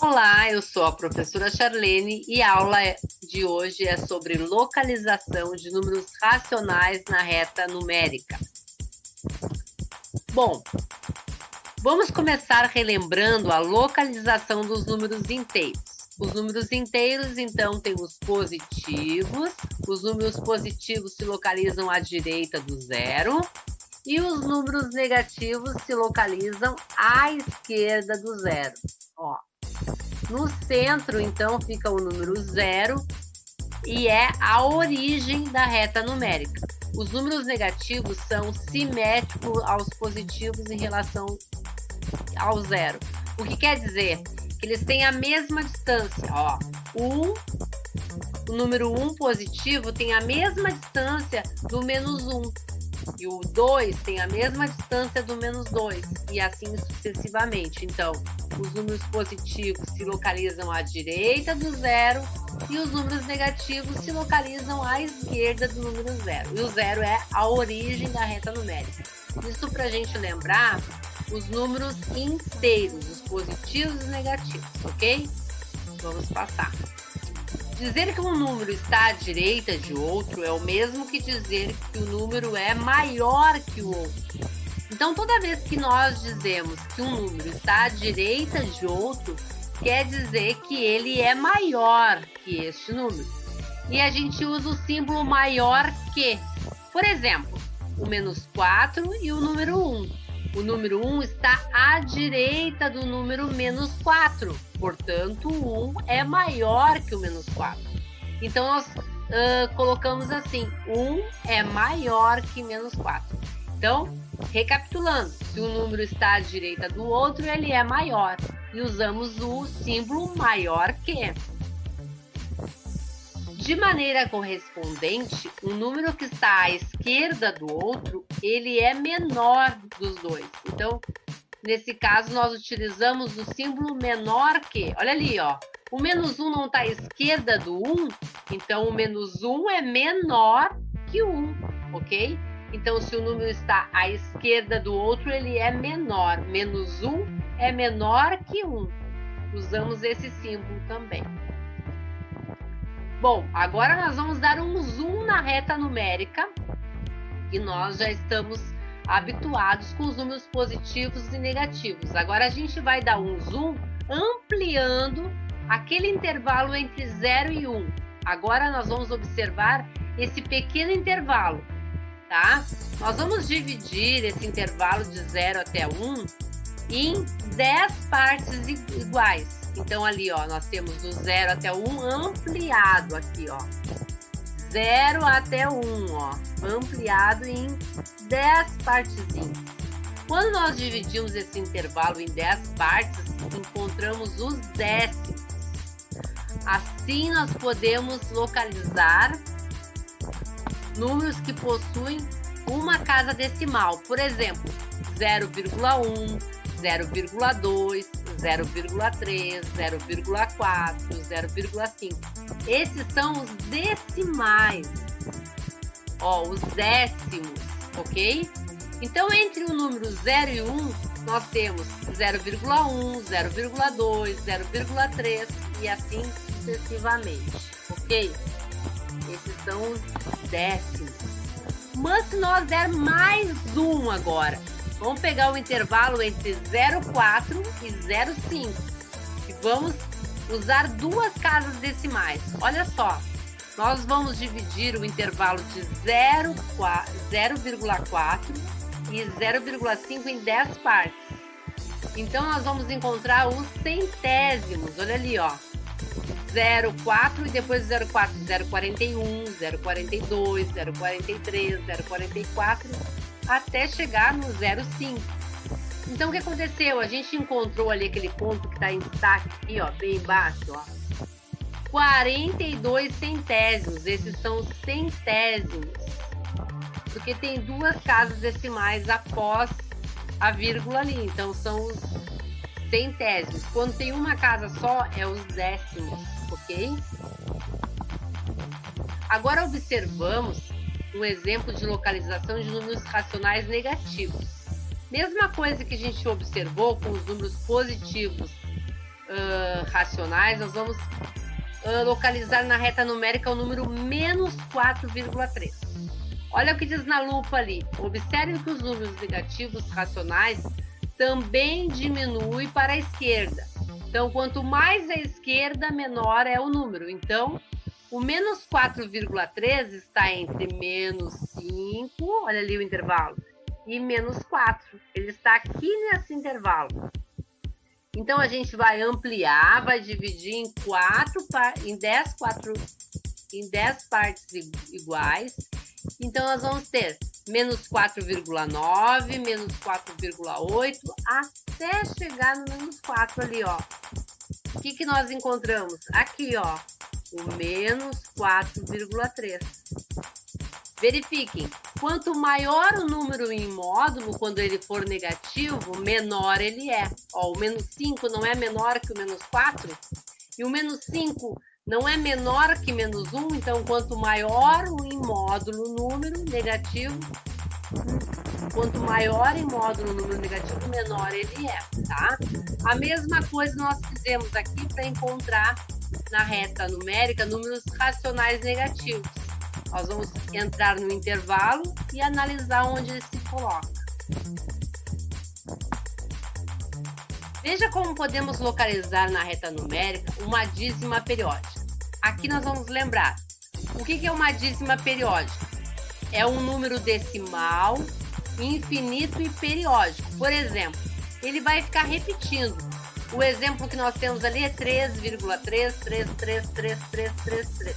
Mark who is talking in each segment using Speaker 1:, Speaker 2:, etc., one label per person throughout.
Speaker 1: Olá, eu sou a professora Charlene e a aula de hoje é sobre localização de números racionais na reta numérica. Bom, vamos começar relembrando a localização dos números inteiros. Os números inteiros, então, têm os positivos. Os números positivos se localizam à direita do zero. E os números negativos se localizam à esquerda do zero. Ó, no centro, então, fica o número zero e é a origem da reta numérica. Os números negativos são simétricos aos positivos em relação ao zero. O que quer dizer? Que eles têm a mesma distância. Ó, o número 1 positivo tem a mesma distância do menos 1. E o 2 tem a mesma distância do menos 2, e assim sucessivamente. Então, os números positivos se localizam à direita do zero e os números negativos se localizam à esquerda do número zero. E o zero é a origem da reta numérica. Isso para a gente lembrar os números inteiros, os positivos e os negativos, ok? Vamos passar. Dizer que um número está à direita de outro é o mesmo que dizer que o número é maior que o outro. Então, toda vez que nós dizemos que um número está à direita de outro, quer dizer que ele é maior que este número. E a gente usa o símbolo maior que. Por exemplo, o menos 4 e o número 1. O número 1 está à direita do número menos 4. Portanto, o 1 é maior que o menos 4. Então, nós colocamos assim, 1 é maior que menos 4. Então, recapitulando, se um número está à direita do outro, ele é maior. E usamos o símbolo maior que. De maneira correspondente, um número que está à esquerda do outro, ele é menor dos dois. Então, nesse caso, nós utilizamos o símbolo menor que. Olha ali, ó. O menos 1 não está à esquerda do 1, então o menos 1 é menor que 1, ok? Então, se o número está à esquerda do outro, ele é menor. Menos 1 é menor que 1. Usamos esse símbolo também. Bom, agora nós vamos dar um zoom na reta numérica e nós já estamos habituados com os números positivos e negativos. Agora a gente vai dar um zoom ampliando aquele intervalo entre 0 e 1. Agora nós vamos observar esse pequeno intervalo, tá? Nós vamos dividir esse intervalo de 0 até 1 em 10 partes iguais. Então, ali, ó, nós temos do 0 até 1 ampliado aqui, ó. 0 até 1, ó, ampliado em 10 partezinhas. Quando nós dividimos esse intervalo em 10 partes, encontramos os décimos. Assim, nós podemos localizar números que possuem uma casa decimal. Por exemplo, 0,1, 0,2, 0,3, 0,4, 0,5. Esses são os decimais, ó, os décimos, ok? Então, entre o número 0 e 1, nós temos 0,1, 0,2, 0,3 e assim sucessivamente, ok? Esses são os décimos. Mas se nós der mais um agora, vamos pegar o intervalo entre 0,4 e 0,5 e vamos usar duas casas decimais. Olha só, nós vamos dividir o intervalo de 0,4 e 0,5 em 10 partes. Então, nós vamos encontrar os centésimos. Olha ali, ó. 0,4 e depois 0,4, 0,41, 0,42, 0,43, 0,44, até chegar no 0,5. Então, o que aconteceu? A gente encontrou ali aquele ponto que está em destaque aqui, ó, bem embaixo, ó. 42 centésimos. Esses são os centésimos. Porque tem duas casas decimais após a vírgula ali. Então, são os centésimos. Quando tem uma casa só, é os décimos, ok? Agora observamos um exemplo de localização de números racionais negativos. Mesma coisa que a gente observou com os números positivos racionais, nós vamos localizar na reta numérica o número menos 4,3. Olha o que diz na lupa ali. Observe que os números negativos racionais também diminuem para a esquerda. Então, quanto mais à esquerda, menor é o número. Então, o menos 4,3 está entre menos 5, olha ali o intervalo, e menos 4. Ele está aqui nesse intervalo. Então, a gente vai ampliar, vai dividir em 10 partes iguais. Então, nós vamos ter menos 4,9, menos 4,8, até chegar no menos 4 ali, ó. O que nós encontramos? Aqui, ó, o menos 4,3. Verifiquem, quanto maior o número em módulo, quando ele for negativo, menor ele é. Ó, o menos 5 não é menor que o menos 4, e o menos 5 não é menor que menos 1, então quanto maior o em módulo número negativo, quanto maior em módulo número negativo, menor ele é, tá? A mesma coisa nós fizemos aqui para encontrar na reta numérica números racionais negativos. Nós vamos entrar no intervalo e analisar onde ele se coloca. Veja como podemos localizar na reta numérica uma dízima periódica. Aqui nós vamos lembrar. O que é uma dízima periódica? É um número decimal, infinito e periódico. Por exemplo, ele vai ficar repetindo. O exemplo que nós temos ali é 3,3333333.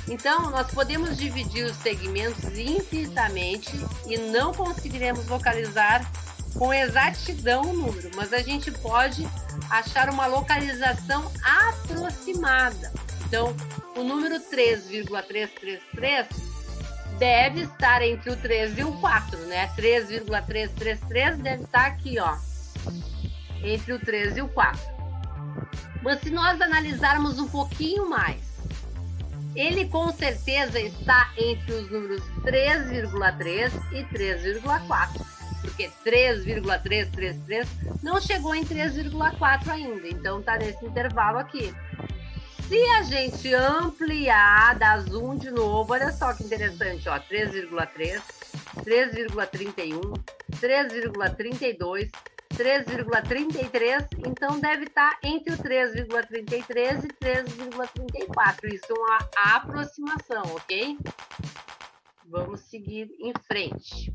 Speaker 1: Então, nós podemos dividir os segmentos infinitamente e não conseguiremos localizar com exatidão o número, mas a gente pode achar uma localização aproximada. Então, o número 3,333 deve estar entre o 3 e o 4, né? 3,333 deve estar aqui, ó, entre o 3 e o 4. Mas se nós analisarmos um pouquinho mais, ele com certeza está entre os números 3,3 e 3,4, porque 3,333 não chegou em 3,4 ainda, então está nesse intervalo aqui. Se a gente ampliar, dar zoom de novo, olha só que interessante, ó, 3,3, 3,31, 3,32, 3,33, então deve estar entre o 3,33 e 3,34. Isso é uma aproximação, ok? Vamos seguir em frente.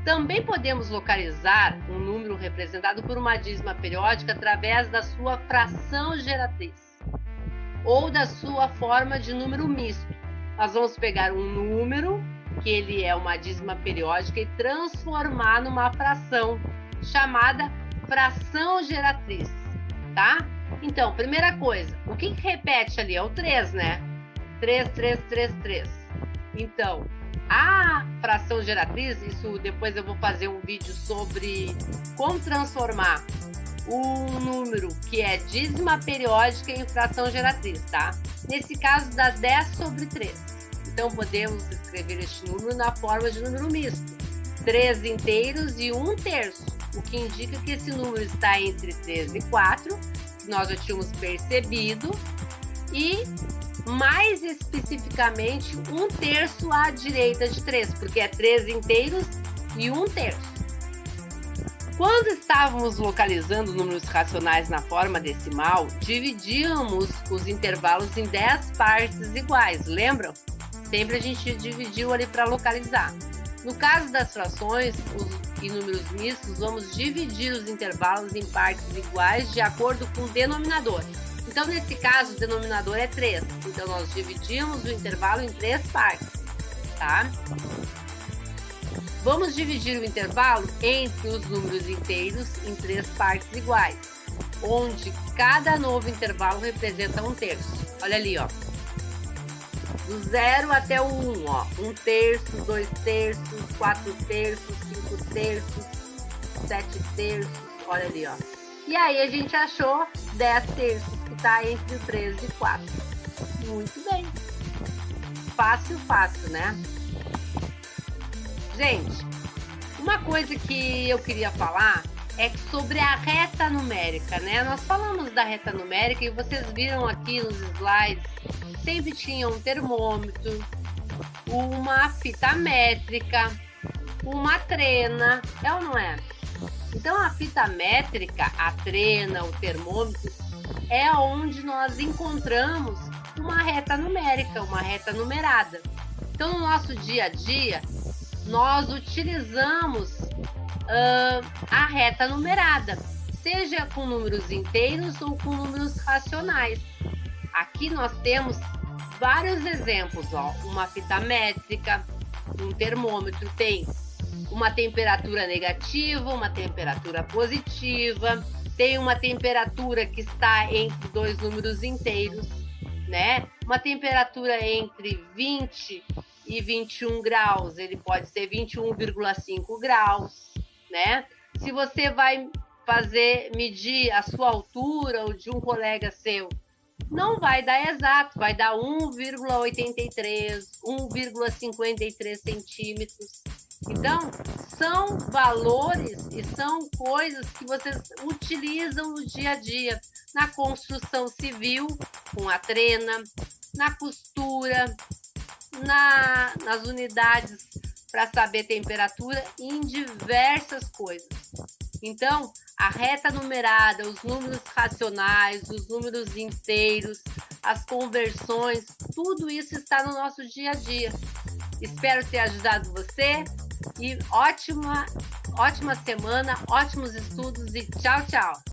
Speaker 1: Também podemos localizar um número representado por uma dízima periódica através da sua fração geratriz ou da sua forma de número misto. Nós vamos pegar um número, que ele é uma dízima periódica, e transformar numa fração, chamada fração geratriz, tá? Então, primeira coisa, o que repete ali? É o 3, né? 3, 3, 3, 3. Então, a fração geratriz, isso depois eu vou fazer um vídeo sobre como transformar um número que é dízima periódica em fração geratriz, tá? Nesse caso, dá 10 sobre 3. Então, podemos escrever este número na forma de número misto. 3 inteiros e 1 terço, o que indica que esse número está entre 3 e 4, que nós já tínhamos percebido, e mais especificamente 1 terço à direita de 3, porque é 3 inteiros e 1 terço. Quando estávamos localizando números racionais na forma decimal, dividíamos os intervalos em 10 partes iguais, lembram? Sempre a gente dividiu ali para localizar. No caso das frações e números mistos, vamos dividir os intervalos em partes iguais de acordo com o denominador. Então, nesse caso, o denominador é 3. Então, nós dividimos o intervalo em 3 partes, tá? Vamos dividir o intervalo entre os números inteiros em 3 partes iguais, onde cada novo intervalo representa 1 terço. Olha ali, ó. Do 0 até o 1, ó. 1 terço, 2 terços, 4 terços, 5 terços, 7 terços. Olha ali, ó. E aí a gente achou 10 terços, que está entre o 3 e 4. Muito bem. Fácil, fácil, né? Gente, uma coisa que eu queria falar é sobre a reta numérica, né? Nós falamos da reta numérica e vocês viram aqui nos slides, sempre tinha um termômetro, uma fita métrica, uma trena, é ou não é? Então, a fita métrica, a trena, o termômetro, é onde nós encontramos uma reta numérica, uma reta numerada. Então, no nosso dia a dia, nós utilizamos a reta numerada, seja com números inteiros ou com números racionais. Aqui nós temos vários exemplos, ó, uma fita métrica, um termômetro tem uma temperatura negativa, uma temperatura positiva, tem uma temperatura que está entre dois números inteiros, né? Uma temperatura entre 20 e 21 graus, ele pode ser 21,5 graus, né? Se você vai medir a sua altura ou de um colega seu, não vai dar exato, vai dar 1,83, 1,53 centímetros. Então, são valores e são coisas que vocês utilizam no dia a dia, na construção civil, com a trena, na costura, nas unidades para saber temperatura, em diversas coisas. Então, a reta numerada, os números racionais, os números inteiros, as conversões, tudo isso está no nosso dia a dia. Espero ter ajudado você e ótima semana, ótimos estudos e tchau, tchau!